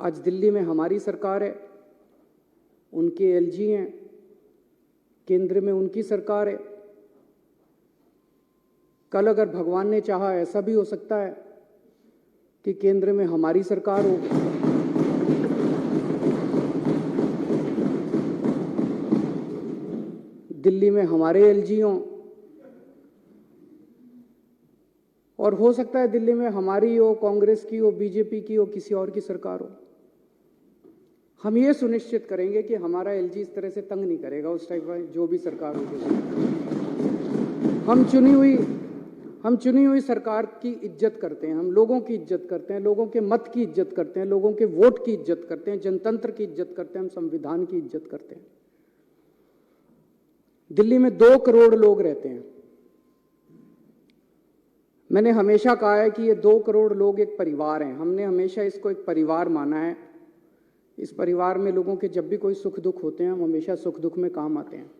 आज दिल्ली में हमारी सरकार है, उनके एलजी हैं, केंद्र में उनकी सरकार है। कल अगर भगवान ने चाहा ऐसा भी हो सकता है कि केंद्र में हमारी सरकार हो, दिल्ली में हमारे एलजी हों, और हो सकता है दिल्ली में हमारी हो, कांग्रेस की हो, बीजेपी की हो, किसी और की सरकार हो। हम ये सुनिश्चित करेंगे कि हमारा एलजी इस तरह से तंग नहीं करेगा उस टाइप का, जो भी सरकार होगी। हम चुनी हुई सरकार की इज्जत करते हैं, हम लोगों की इज्जत करते हैं, लोगों के मत की इज्जत करते हैं, लोगों के वोट की इज्जत करते हैं, जनतंत्र की इज्जत करते हैं, हम संविधान की इज्जत करते हैं। दिल्ली में 2 करोड़ लोग रहते हैं। मैंने हमेशा कहा है कि ये 2 करोड़ लोग एक परिवार हैं। हमने हमेशा इसको एक परिवार माना है। इस परिवार में लोगों के जब भी कोई सुख दुख होते हैं, हम हमेशा सुख दुख में काम आते हैं।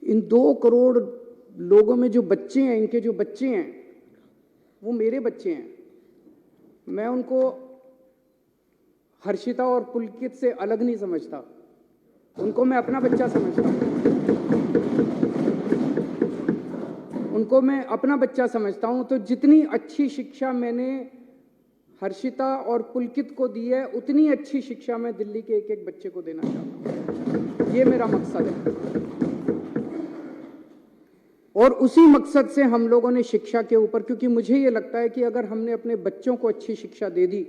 इन 2 करोड़ लोगों में जो बच्चे हैं, इनके जो बच्चे हैं, वो मेरे बच्चे हैं। मैं उनको हर्षिता और पुलकित से अलग नहीं समझता, उनको मैं अपना बच्चा समझता हूं। उनको मैं अपना बच्चा समझता हूं। तो जितनी अच्छी शिक्षा मैंने हर्षिता और पुलकित को दी है, उतनी अच्छी शिक्षा मैं दिल्ली के एक एक बच्चे को देना चाहता हूं। ये मेरा मकसद है। और उसी मकसद से हम लोगों ने शिक्षा के ऊपर, क्योंकि मुझे ये लगता है कि अगर हमने अपने बच्चों को अच्छी शिक्षा दे दी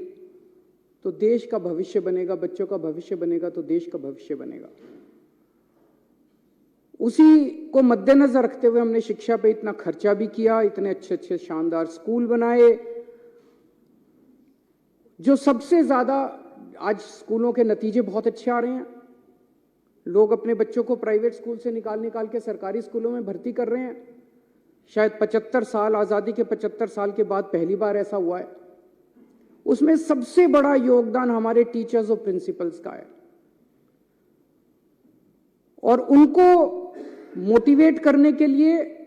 तो देश का भविष्य बनेगा, बच्चों का भविष्य बनेगा तो देश का भविष्य बनेगा। उसी को मद्देनजर रखते हुए हमने शिक्षा पे इतना खर्चा भी किया, इतने अच्छे अच्छे शानदार स्कूल बनाए। जो सबसे ज्यादा आज स्कूलों के नतीजे बहुत अच्छे आ रहे हैं। लोग अपने बच्चों को प्राइवेट स्कूल से निकाल के सरकारी स्कूलों में भर्ती कर रहे हैं। शायद 75 साल, आजादी के 75 साल के बाद पहली बार ऐसा हुआ है। उसमें सबसे बड़ा योगदान हमारे टीचर्स और प्रिंसिपल्स का है। और उनको मोटिवेट करने के लिए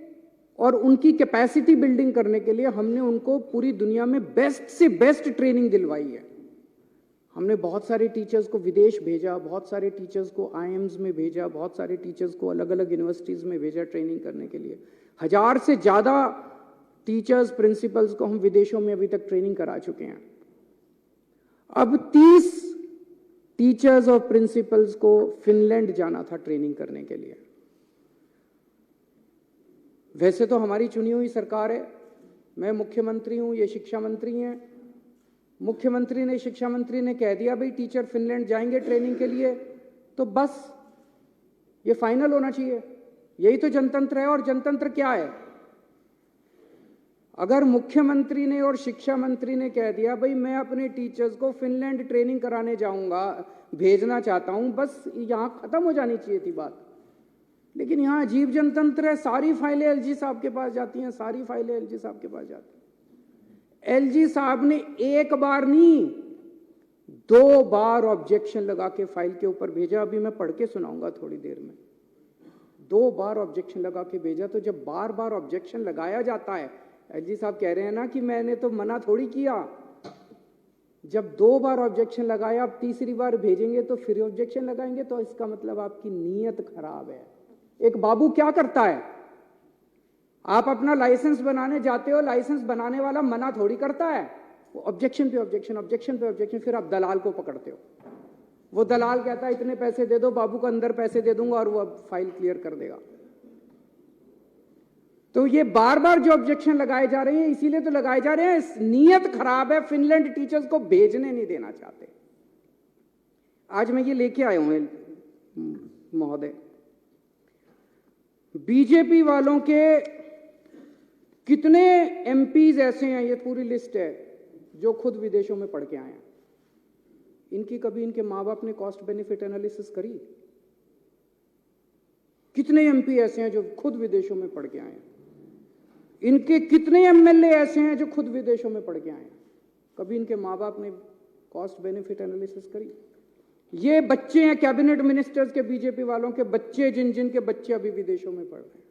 और उनकी कैपेसिटी बिल्डिंग करने के लिए हमने उनको पूरी दुनिया में बेस्ट से बेस्ट ट्रेनिंग दिलवाई है। हमने बहुत सारे टीचर्स को विदेश भेजा, बहुत सारे टीचर्स को आईएम्स में भेजा, बहुत सारे टीचर्स को अलग अलग यूनिवर्सिटीज में भेजा ट्रेनिंग करने के लिए। 1000 से ज्यादा टीचर्स, प्रिंसिपल्स को हम विदेशों में अभी तक ट्रेनिंग करा चुके हैं। अब 30 टीचर्स और प्रिंसिपल्स को फिनलैंड जाना था ट्रेनिंग करने के लिए। वैसे तो हमारी चुनी हुई सरकार है, मैं मुख्यमंत्री हूं, ये शिक्षा मंत्री हैं। मुख्यमंत्री ने, शिक्षा मंत्री ने कह दिया भाई टीचर फिनलैंड जाएंगे ट्रेनिंग के लिए, तो बस ये फाइनल होना चाहिए। यही तो जनतंत्र है। और जनतंत्र क्या है? अगर मुख्यमंत्री ने और शिक्षा मंत्री ने कह दिया भाई मैं अपने टीचर्स को फिनलैंड ट्रेनिंग कराने जाऊंगा, भेजना चाहता हूं, बस यहां खत्म हो जानी चाहिए थी बात। लेकिन यहां अजीब जनतंत्र है। सारी फाइलें एलजी साहब के पास जाती हैं, सारी फाइलें एलजी साहब के पास जाती हैं। एलजी साहब ने एक बार नहीं, 2 बार ऑब्जेक्शन लगा के फाइल के ऊपर भेजा। अभी मैं पढ़ के सुनाऊंगा थोड़ी देर में। 2 बार ऑब्जेक्शन लगा के भेजा। तो जब बार बार ऑब्जेक्शन लगाया जाता है, एलजी साहब कह रहे हैं ना कि मैंने तो मना थोड़ी किया। जब 2 बार ऑब्जेक्शन लगाया, अब तीसरी बार भेजेंगे तो फिर ऑब्जेक्शन लगाएंगे, तो इसका मतलब आपकी नीयत खराब है। एक बाबू क्या करता है? आप अपना लाइसेंस बनाने जाते हो, लाइसेंस बनाने वाला मना थोड़ी करता है। वो ऑब्जेक्शन पे ऑब्जेक्शन, ऑब्जेक्शन पे ऑब्जेक्शन, फिर आप दलाल को पकड़ते हो। वो दलाल कहता है इतने पैसे दे दो, बाबू को अंदर पैसे दे दूंगा और वो फाइल क्लियर कर देगा। तो ये बार बार जो ऑब्जेक्शन लगाए जा रहे हैं, इसीलिए तो लगाए जा रहे हैं, नीयत खराब है। फिनलैंड टीचर्स को भेजने नहीं देना चाहते। आज मैं ये लेके आया हूं महोदय, बीजेपी वालों के कितने एमपीज ऐसे हैं, ये पूरी लिस्ट है, जो खुद विदेशों में पढ़ के आए हैं। इनकी कभी इनके मां बाप ने कॉस्ट बेनिफिट एनालिसिस करी? कितने एमपी ऐसे हैं जो खुद विदेशों में पढ़ के आए हैं? इनके कितने एमएलए ऐसे हैं जो खुद विदेशों में पढ़ के आए हैं? कभी इनके मां बाप ने कॉस्ट बेनिफिट एनालिसिस करी? ये बच्चे हैं कैबिनेट मिनिस्टर्स के, बीजेपी वालों के बच्चे, जिन के बच्चे अभी विदेशों में पढ़ रहे हैं।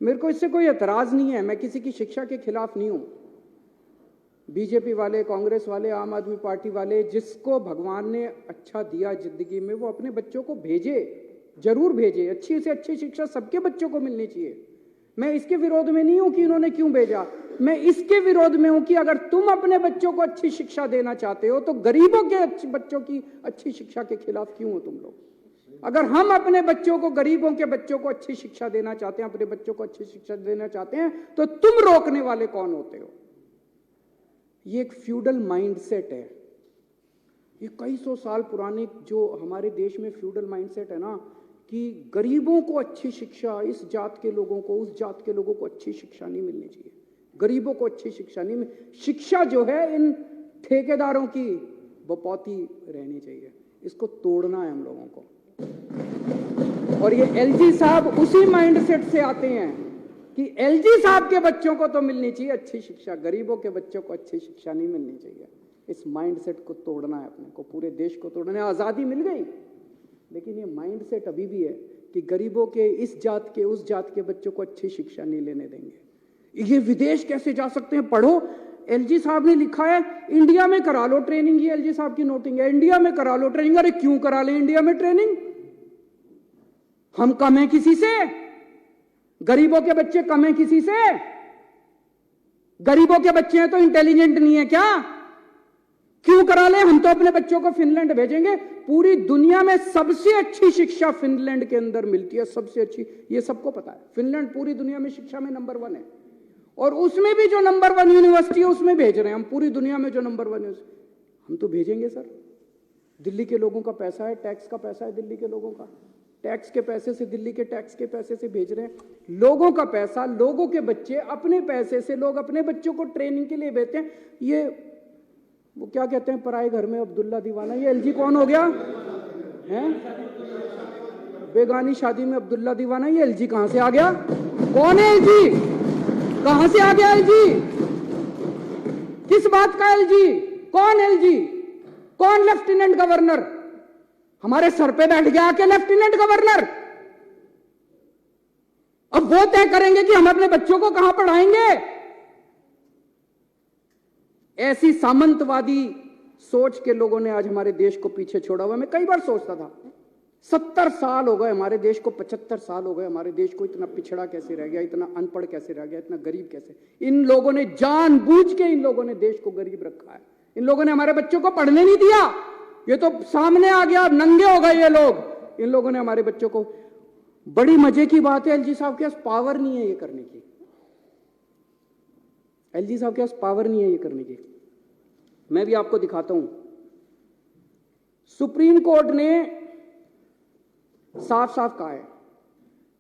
मेरे को इससे कोई एतराज नहीं है, मैं किसी की शिक्षा के खिलाफ नहीं हूं। बीजेपी वाले, कांग्रेस वाले, आम आदमी पार्टी वाले, जिसको भगवान ने अच्छा दिया जिंदगी में, वो अपने बच्चों को भेजे, जरूर भेजे। अच्छी से अच्छी शिक्षा सबके बच्चों को मिलनी चाहिए। मैं इसके विरोध में नहीं हूं कि इन्होंने क्यों भेजा, मैं इसके विरोध में हूं कि अगर तुम अपने बच्चों को अच्छी शिक्षा देना चाहते हो तो गरीबों के बच्चों की अच्छी शिक्षा के खिलाफ क्यों हो तुम लोग। अगर हम अपने बच्चों को, गरीबों के बच्चों को अच्छी शिक्षा देना चाहते हैं, अपने बच्चों को अच्छी शिक्षा देना चाहते हैं, तो तुम रोकने वाले कौन होते हो। ये एक फ्यूडल माइंडसेट है, ये कई सौ साल पुराने जो हमारे देश में फ्यूडल माइंडसेट है ना, कि गरीबों को अच्छी शिक्षा, इस जात के लोगों को, उस जात के लोगों को अच्छी शिक्षा नहीं मिलनी चाहिए, गरीबों को अच्छी शिक्षा नहीं शिक्षा जो है इन ठेकेदारों की बपौती रहनी चाहिए। इसको तोड़ना है हम लोगों को। और ये एलजी साहब उसी माइंडसेट से आते हैं कि एलजी साहब के बच्चों को तो मिलनी चाहिए अच्छी शिक्षा, गरीबों के बच्चों को अच्छी शिक्षा नहीं मिलनी चाहिए। इस माइंडसेट को तोड़ना है अपने को, पूरे देश को तोड़ना है। आजादी मिल गई, लेकिन ये माइंडसेट अभी भी है कि गरीबों के, इस जात के, उस जात के बच्चों को अच्छी शिक्षा नहीं लेने देंगे। ये विदेश कैसे जा सकते हैं, पढ़ो। एलजी साहब ने लिखा है इंडिया में करा लो ट्रेनिंग, ये एलजी साहब की नोटिंग है, इंडिया में करा लो ट्रेनिंग। अरे क्यों करा ले इंडिया में ट्रेनिंग, हम कम हैं किसी से? गरीबों के बच्चे कम हैं किसी से? गरीबों के बच्चे हैं तो इंटेलिजेंट नहीं है क्या? क्यों करा ले? हम तो अपने बच्चों को फिनलैंड भेजेंगे। पूरी दुनिया में सबसे अच्छी शिक्षा फिनलैंड के अंदर मिलती है, सबसे अच्छी, ये सबको पता है। फिनलैंड पूरी दुनिया में शिक्षा में नंबर 1 है, और उसमें भी जो नंबर 1 यूनिवर्सिटी है उसमें भेज रहे हैं हम। पूरी दुनिया में जो नंबर 1 है हम तो भेजेंगे सर। दिल्ली के लोगों का पैसा है, टैक्स का पैसा है दिल्ली के लोगों का, टैक्स के पैसे से, दिल्ली के टैक्स के पैसे से भेज रहे हैं। लोगों का पैसा, लोगों के बच्चे, अपने पैसे से लोग अपने बच्चों को ट्रेनिंग के लिए भेजते हैं। ये वो क्या कहते हैं, पराए घर में अब्दुल्ला दीवाना, ये एलजी कौन हो गया है? बेगानी शादी में अब्दुल्ला दीवाना, ये एलजी कहां से आ गया? कौन है एलजी? कहां से आ गया एलजी? किस बात का एलजी? कौन एलजी? कौन लेफ्टिनेंट गवर्नर? हमारे सर पे बैठ गया आके लेफ्टिनेंट गवर्नर। अब वो तय करेंगे कि हम अपने बच्चों को कहां पढ़ाएंगे। ऐसी सामंतवादी सोच के लोगों ने आज हमारे देश को पीछे छोड़ा हुआ। मैं कई बार सोचता था 70 साल हो गए हमारे देश को, 75 साल हो गए हमारे देश को, इतना पिछड़ा कैसे रह गया, इतना अनपढ़ कैसे रह गया, इतना गरीब कैसे? इन लोगों ने जानबूझ के, इन लोगों ने देश को गरीब रखा है। इन लोगों ने हमारे बच्चों को पढ़ने नहीं दिया। ये तो सामने आ गया, नंगे हो गए ये लोग। इन लोगों ने हमारे बच्चों को, बड़ी मजे की बात है, एलजी साहब के पास पावर नहीं है ये करने की। एलजी साहब के पास पावर नहीं है ये करने की। मैं भी आपको दिखाता हूं। सुप्रीम कोर्ट ने साफ साफ कहा है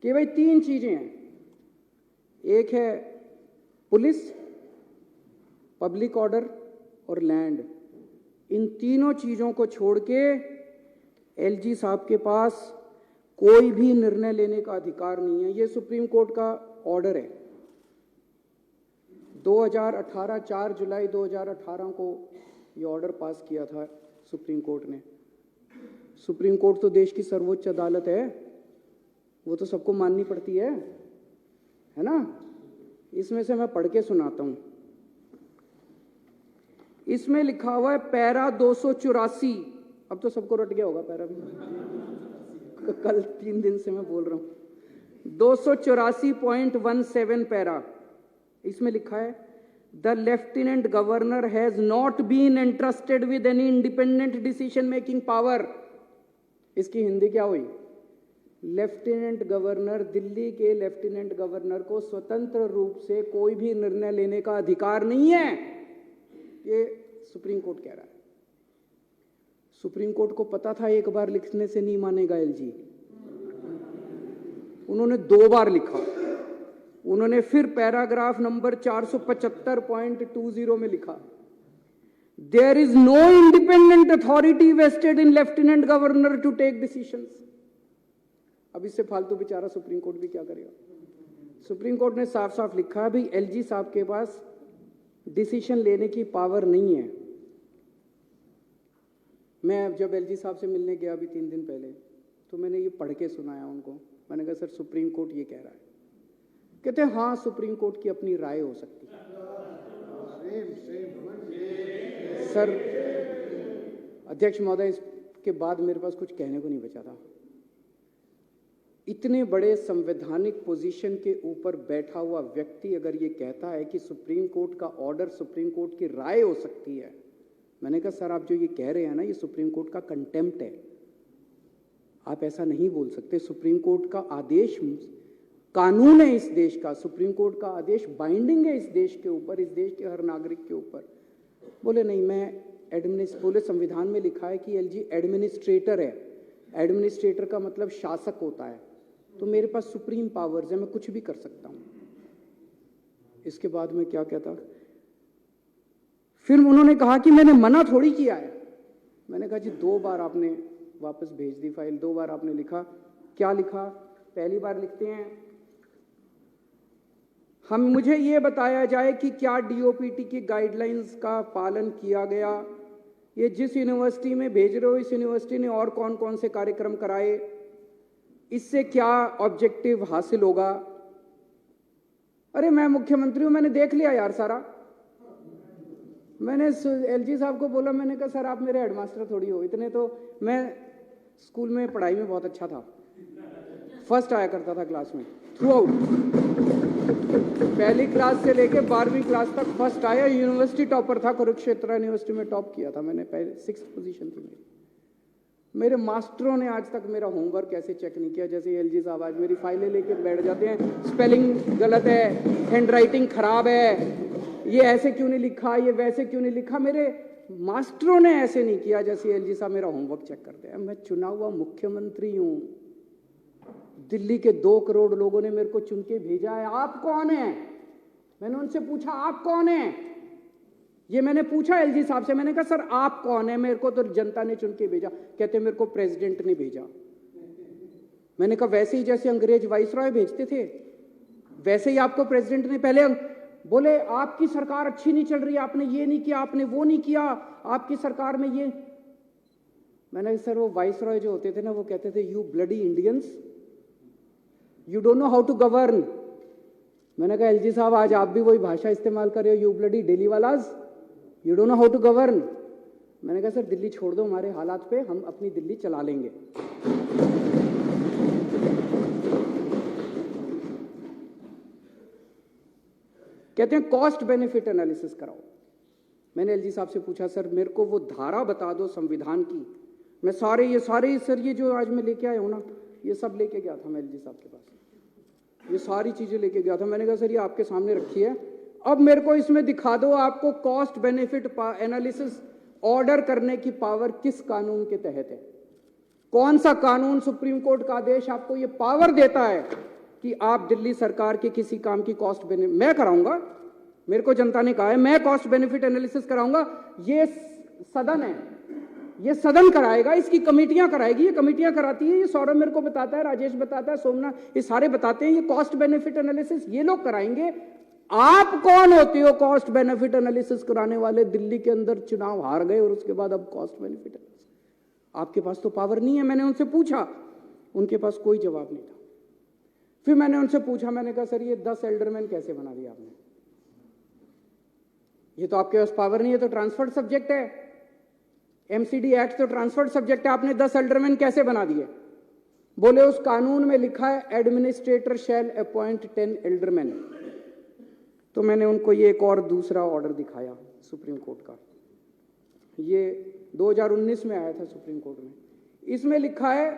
कि भाई 3 चीजें हैं। एक है पुलिस, पब्लिक ऑर्डर और लैंड। इन तीनों चीजों को छोड़ के एलजी साहब के पास कोई भी निर्णय लेने का अधिकार नहीं है। ये सुप्रीम कोर्ट का ऑर्डर है। 2018 4 जुलाई 2018 को ये ऑर्डर पास किया था सुप्रीम कोर्ट ने। सुप्रीम कोर्ट तो देश की सर्वोच्च अदालत है, वो तो सबको माननी पड़ती है ना। इसमें से मैं पढ़ के सुनाता हूं। इसमें लिखा हुआ है पैरा 284। अब तो सबको रट गया होगा पैरा भी, कल 3 दिन से मैं बोल रहा हूं। 284.17 पैरा, इसमें लिखा है the lieutenant governor has not been entrusted with any independent decision making power. इसकी हिंदी क्या हुई? लेफ्टिनेंट गवर्नर, दिल्ली के लेफ्टिनेंट गवर्नर को स्वतंत्र रूप से कोई भी निर्णय लेने का अधिकार नहीं है, ये सुप्रीम कोर्ट कह रहा है। सुप्रीम कोर्ट को पता था एक बार लिखने से नहीं मानेगा एलजी, उन्होंने 2 बार लिखा। उन्होंने फिर पैराग्राफ नंबर 475.20 में लिखा there is no independent authority vested in lieutenant governor to take decisions. अब इससे फालतू बेचारा सुप्रीम कोर्ट भी क्या करेगा। सुप्रीम कोर्ट ने साफ साफ लिखा भाई एलजी साहब के पास डिसीजन लेने की पावर नहीं है। मैं जब एलजी साहब से मिलने गया अभी 3 दिन पहले, तो मैंने ये पढ़ के सुनाया उनको। मैंने कहा सर सुप्रीम कोर्ट ये कह रहा है। कहते हैं हाँ सुप्रीम कोर्ट की अपनी राय हो सकती है। सर अध्यक्ष महोदय, इसके बाद मेरे पास कुछ कहने को नहीं बचा था। इतने बड़े संवैधानिक पोजीशन के ऊपर बैठा हुआ व्यक्ति अगर ये कहता है कि सुप्रीम कोर्ट का ऑर्डर सुप्रीम कोर्ट की राय हो सकती है, मैंने कहा सर आप जो ये कह रहे हैं ना, ये सुप्रीम कोर्ट का कंटेम्प्ट है। आप ऐसा नहीं बोल सकते। सुप्रीम कोर्ट का आदेश कानून है इस देश का, सुप्रीम कोर्ट का आदेश बाइंडिंग है इस देश के ऊपर, इस देश के हर नागरिक के ऊपर। बोले नहीं, मैं बोले संविधान में लिखा है कि एलजी एडमिनिस्ट्रेटर है। एडमिनिस्ट्रेटर का मतलब शासक होता है, तो मेरे पास सुप्रीम पावर्स है, मैं कुछ भी कर सकता हूं। इसके बाद में क्या कहता, फिर उन्होंने कहा कि मैंने मना थोड़ी किया है। मैंने कहा जी 2 बार आपने वापस भेज दी फाइल, 2 बार आपने लिखा। क्या लिखा? पहली बार लिखते हैं मुझे ये बताया जाए कि क्या डीओपीटी की गाइडलाइंस का पालन किया गया। ये जिस यूनिवर्सिटी में भेज रहे हो, इस यूनिवर्सिटी ने और कौन कौन से कार्यक्रम कराए, इससे क्या ऑब्जेक्टिव हासिल होगा। अरे मैं मुख्यमंत्री हूं, मैंने देख लिया यार सारा। मैंने एलजी साहब को बोला, मैंने कहा सर आप मेरे हेडमास्टर थोड़ी हो, इतने तो मैं स्कूल में पढ़ाई में बहुत अच्छा था, फर्स्ट आया करता था क्लास में थ्रू आउट, पहली क्लास से लेके 12वीं क्लास तक फर्स्ट आया। यूनिवर्सिटी टॉपर था, कुरुक्षेत्र यूनिवर्सिटी में टॉप किया था मैंने, पहले 6th पोजीशन थी मेरी। मेरे मास्टरों ने आज तक मेरा होमवर्क ऐसे चेक नहीं किया जैसे एलजी साहब आज मेरी फाइलें लेके बैठ जाते हैं। स्पेलिंग गलत है, हैंडराइटिंग खराब है, ये ऐसे क्यों नहीं लिखा, ये वैसे क्यों नहीं लिखा। मेरे मास्टरों ने ऐसे नहीं किया जैसे एलजी साहब मेरा होमवर्क चेक करते हैं। मैं चुना हुआ मुख्यमंत्री हूं, दिल्ली के 2 करोड़ लोगों ने मेरे को चुन के भेजा है। आप कौन है? मैंने उनसे पूछा आप कौन है, ये मैंने पूछा एलजी साहब से। मैंने कहा सर आप कौन है? मेरे को तो जनता ने चुन के भेजा। कहते मेरे को प्रेसिडेंट ने भेजा। मैंने कहा वैसे ही जैसे अंग्रेज वाइसरॉय भेजते थे वैसे ही आपको प्रेसिडेंट ने पहले। बोले आपकी सरकार अच्छी नहीं चल रही, आपने ये नहीं किया, आपने वो नहीं किया, आपकी सरकार में ये। मैंने सर वो वाइसरॉय जो होते थे ना, वो कहते थे you bloody Indians, you don't know how to govern. मैंने कहा एलजी साहब आज आप भी वही भाषा इस्तेमाल कर रहे हो, you bloody Delhi wallahs, you don't know how to govern. मैंने कहा सर दिल्ली छोड़ दो हमारे हालात पे, हम अपनी दिल्ली चला लेंगे। कहते हैं कॉस्ट बेनिफिट एनालिसिस कराओ। मैंने एलजी साहब से पूछा सर मेरे को वो धारा बता दो संविधान की, मैं सारे सर ये जो आज मैं लेके आया हूं ना, ये सब लेके गया था मैं एलजी साहब के पास, ये सारी चीजें लेके गया था। मैंने कहा सर ये आपके सामने रखी है, अब मेरे को इसमें दिखा दो आपको कॉस्ट बेनिफिट एनालिसिस ऑर्डर करने की पावर किस कानून के तहत है। कौन सा कानून, सुप्रीम कोर्ट का आदेश आपको ये पावर देता है कि आप दिल्ली सरकार के किसी काम की कॉस्ट बेनिफिट। मैं कराऊंगा, मेरे को जनता ने कहा है मैं कॉस्ट बेनिफिट एनालिसिस कराऊंगा। ये सदन है, ये सदन कराएगा, इसकी कमेटियां कराएगी, ये कमेटियां कराती है, ये सौरभ मेरे को बताता है, राजेश बताता है, सोमनाथ, ये सारे बताते हैं। ये कॉस्ट बेनिफिट एनालिसिस ये लोग कराएंगे। आप कौन होते हो कॉस्ट बेनिफिट एनालिसिस कराने वाले? दिल्ली के अंदर चुनाव हार गए और उसके बाद अब कॉस्ट बेनिफिट एनालिसिस, आपके पास तो पावर नहीं है। मैंने उनसे पूछा, उनके पास कोई जवाब नहीं था। फिर मैंने उनसे पूछा, मैंने कहा सर ये 10 एल्डरमैन कैसे बना दिया आपने? ये तो आपके पास पावर नहीं है, तो ट्रांसफर्ड सब्जेक्ट है, एमसीडी एक्ट तो ट्रांसफर्ड सब्जेक्ट है, आपने 10 एल्डरमैन कैसे बना दिए? बोले उस कानून में लिखा है एडमिनिस्ट्रेटर शैल अपॉइंट 10 एल्डरमैन। तो मैंने उनको ये एक और दूसरा ऑर्डर दिखाया सुप्रीम कोर्ट का, ये 2019 में आया था सुप्रीम कोर्ट में। इसमें लिखा है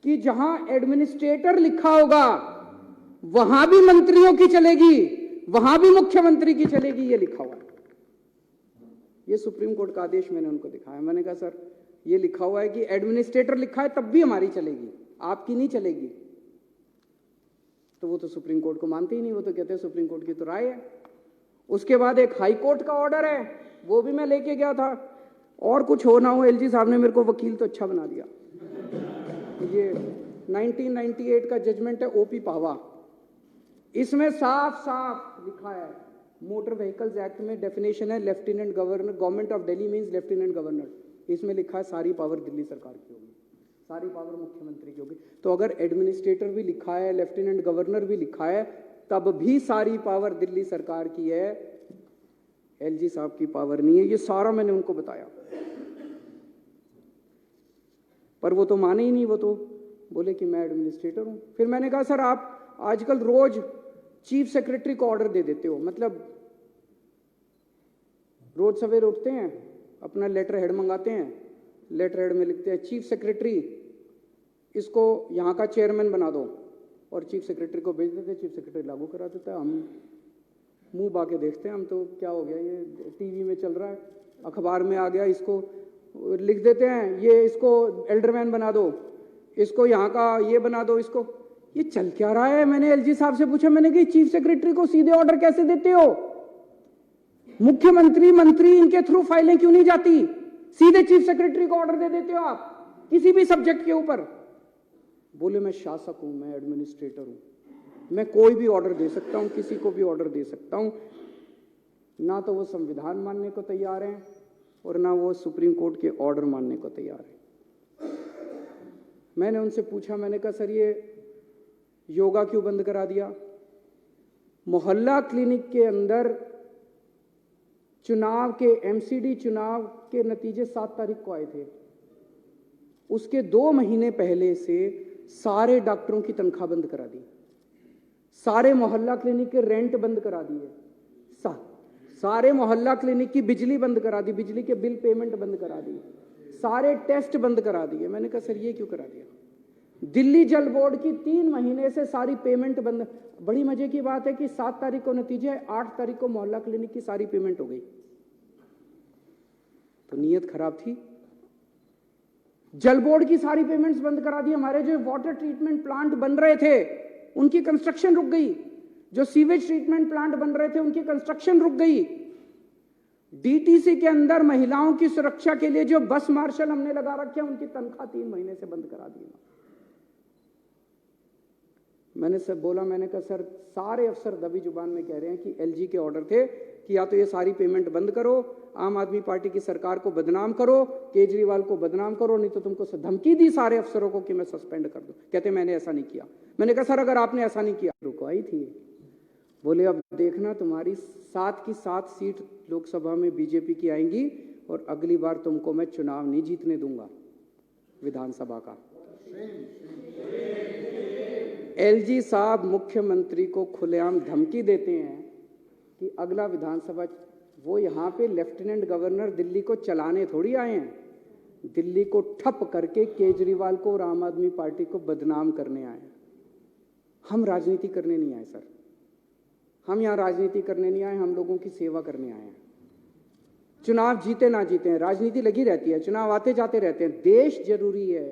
कि जहां एडमिनिस्ट्रेटर लिखा होगा वहां भी मंत्रियों की चलेगी, वहां भी मुख्यमंत्री की चलेगी, ये लिखा हुआ है। ये सुप्रीम कोर्ट का आदेश मैंने उनको दिखाया। मैंने कहा सर ये लिखा हुआ है कि एडमिनिस्ट्रेटर लिखा है तब भी हमारी चलेगी, आपकी नहीं चलेगी। तो वो तो सुप्रीम कोर्ट को मानते ही नहीं, वो तो कहते हैं सुप्रीम कोर्ट की तो राय है। उसके बाद एक हाई कोर्ट का ऑर्डर है, वो भी मैं लेके गया था। और कुछ हो ना हो, एलजी साहब ने मेरे को वकील तो अच्छा बना दिया। ये 1998 का जजमेंट है ओपी पावा, इसमें साफ साफ लिखा है, मोटर व्हीकल्स एक्ट में डेफिनेशन है lieutenant governor, government of Delhi means lieutenant governor. इसमें लिखा है सारी पावर दिल्ली सरकार की होगी, सारी पावर मुख्यमंत्री की होगी। तो अगर एडमिनिस्ट्रेटर भी लिखा है, लेफ्टिनेंट गवर्नर भी लिखा है, तब भी सारी पावर दिल्ली सरकार की है। एलजी साहब की पावर नहीं है, ये सारा मैंने उनको बताया, पर वो तो माने ही नहीं, वो तो बोले कि मैं एडमिनिस्ट्रेटर हूं। फिर मैंने कहा सर आप आजकल रोज चीफ सेक्रेटरी को ऑर्डर दे देते हो, मतलब रोज सवेरे उठते हैं, अपना लेटर हेड मंगाते हैं, लेटर हेड में लिखते हैं चीफ सेक्रेटरी इसको यहाँ का चेयरमैन बना दो, और चीफ सेक्रेटरी को भेज देते, चीफ सेक्रेटरी लागू करा देता है। हम मुंह बाके देखते हैं, हम तो क्या हो गया, ये टीवी में चल रहा है, अखबार में आ गया, इसको लिख देते हैं, ये इसको एल्डरमैन बना दो, इसको यहाँ का ये बना दो, इसको, ये चल क्या रहा है। मैंने एलजी साहब से पूछा, मैंने कि चीफ सेक्रेटरी को सीधे ऑर्डर कैसे देते हो, मुख्यमंत्री मंत्री इनके थ्रू फाइलें क्यों नहीं जाती, सीधे चीफ सेक्रेटरी को ऑर्डर दे देते हो आप किसी भी सब्जेक्ट के ऊपर। बोले मैं शासक हूं, मैं एडमिनिस्ट्रेटर हूं, मैं कोई भी ऑर्डर दे सकता हूं, किसी को भी ऑर्डर दे सकता हूं। ना तो वो संविधान मानने को तैयार हैं और ना वो सुप्रीम कोर्ट के ऑर्डर मानने को तैयार है। मैंने उनसे पूछा, मैंने कहा सर ये योगा क्यों बंद करा दिया, मोहल्ला क्लिनिक के अंदर चुनाव के एमसीडी चुनाव के नतीजे 7 तारीख को आए थे, उसके 2 महीने पहले से सारे डॉक्टरों की तनख्वाह बंद करा दी, सारे मोहल्ला क्लिनिक के रेंट बंद करा दिए, सारे मोहल्ला क्लिनिक की बिजली बंद करा दी, बिजली के बिल पेमेंट बंद करा दी, सारे टेस्ट बंद करा दिए। मैंने कहा सर ये क्यों करा दिया, दिल्ली जल बोर्ड की 3 महीने से सारी पेमेंट बंद। बड़ी मजे की बात है कि 7 तारीख को नतीजे है, 8 तारीख को मोहल्ला क्लिनिक की सारी पेमेंट हो गई। तो नीयत खराब थी, जल बोर्ड की सारी पेमेंट्स बंद करा दी, हमारे जो वाटर ट्रीटमेंट प्लांट बन रहे थे उनकी कंस्ट्रक्शन रुक गई, जो सीवेज ट्रीटमेंट प्लांट बन रहे थे उनकी कंस्ट्रक्शन रुक गई, डीटीसी के अंदर महिलाओं की सुरक्षा के लिए जो बस मार्शल हमने लगा रखे हैं उनकी तनख्वाह 3 महीने से बंद करा दी। मैंने सब बोला, मैंने कहा सर सारे अफसर दबी जुबान में कह रहे हैं कि एलजी के ऑर्डर थे कि या तो ये सारी पेमेंट बंद करो, आम आदमी पार्टी की सरकार को बदनाम करो, केजरीवाल को बदनाम करो, नहीं तो तुमको धमकी दी सारे अफसरों को कि मैं सस्पेंड कर दूं। कहते मैंने ऐसा नहीं किया। मैंने कहा सर अगर आपने ऐसा नहीं किया, रुकवाई थी। बोले अब देखना तुम्हारी 7 की 7 सीट लोकसभा में बीजेपी की आएंगी और अगली बार तुमको मैं चुनाव नहीं जीतने दूंगा विधानसभा का। एलजी साहब मुख्यमंत्री को खुलेआम धमकी देते हैं कि अगला विधानसभा, वो यहाँ पे लेफ्टिनेंट गवर्नर दिल्ली को चलाने थोड़ी आए हैं, दिल्ली को ठप करके केजरीवाल को और आम आदमी पार्टी को बदनाम करने आए हैं। हम राजनीति करने नहीं आए सर, हम यहाँ राजनीति करने नहीं आए, हम लोगों की सेवा करने आए हैं। चुनाव जीते ना जीते हैं, राजनीति लगी रहती है, चुनाव आते जाते रहते हैं। देश जरूरी है,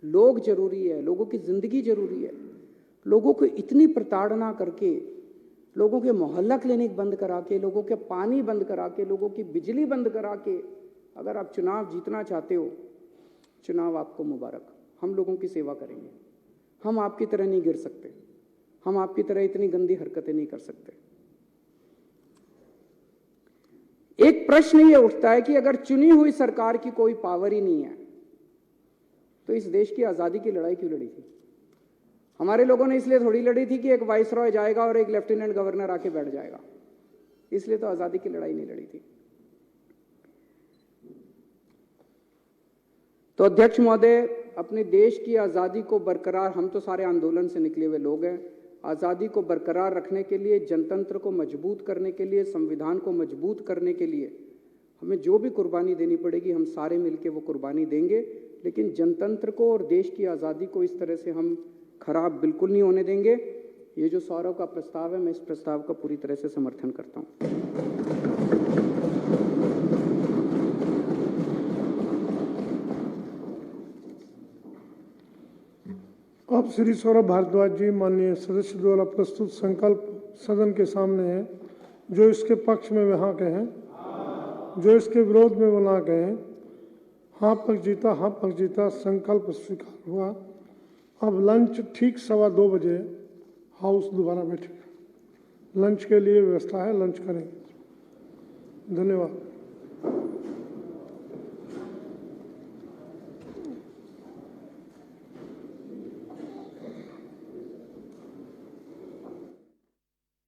लोग जरूरी है, लोगों की जिंदगी जरूरी है। लोगों को इतनी प्रताड़ना करके, लोगों के मोहल्ला क्लिनिक बंद करा के, लोगों के पानी बंद करा के, लोगों की बिजली बंद करा के अगर आप चुनाव जीतना चाहते हो, चुनाव आपको मुबारक, हम लोगों की सेवा करेंगे। हम आपकी तरह नहीं गिर सकते, हम आपकी तरह इतनी गंदी हरकतें नहीं कर सकते। एक प्रश्न ये उठता है कि अगर चुनी हुई सरकार की कोई पावर ही नहीं है तो इस देश की आजादी की लड़ाई क्यों लड़ी थी? हमारे लोगों ने इसलिए थोड़ी लड़ी थी कि एक वाइसरॉय जाएगा और एक लेफ्टिनेंट गवर्नर आके बैठ जाएगा, इसलिए तो आजादी की लड़ाई नहीं लड़ी थी। तो अध्यक्ष महोदय, अपने देश की आजादी को बरकरार, हम तो सारे आंदोलन से निकले हुए लोग हैं, आजादी को बरकरार रखने के लिए, जनतंत्र को मजबूत करने के लिए, संविधान को मजबूत करने के लिए हमें जो भी कुर्बानी देनी पड़ेगी हम सारे मिलकर वो कुर्बानी देंगे। लेकिन जनतंत्र को और देश की आजादी को इस तरह से हम खराब बिल्कुल नहीं होने देंगे। ये जो सौरव का प्रस्ताव है, मैं इस प्रस्ताव का पूरी तरह से समर्थन करता हूं। अब श्री सौरभ भारद्वाज जी माननीय सदस्य द्वारा प्रस्तुत संकल्प सदन के सामने है। जो इसके पक्ष में वहाँ के हैं, जो इसके विरोध में वो ना गए। हाँ पक्ष जीता, हाँ पक्ष जीता, संकल्प स्वीकार हुआ। अब लंच ठीक 2:15 बजे हाउस दोबारा बैठेगा। लंच के लिए व्यवस्था है, लंच करेंगे। धन्यवाद।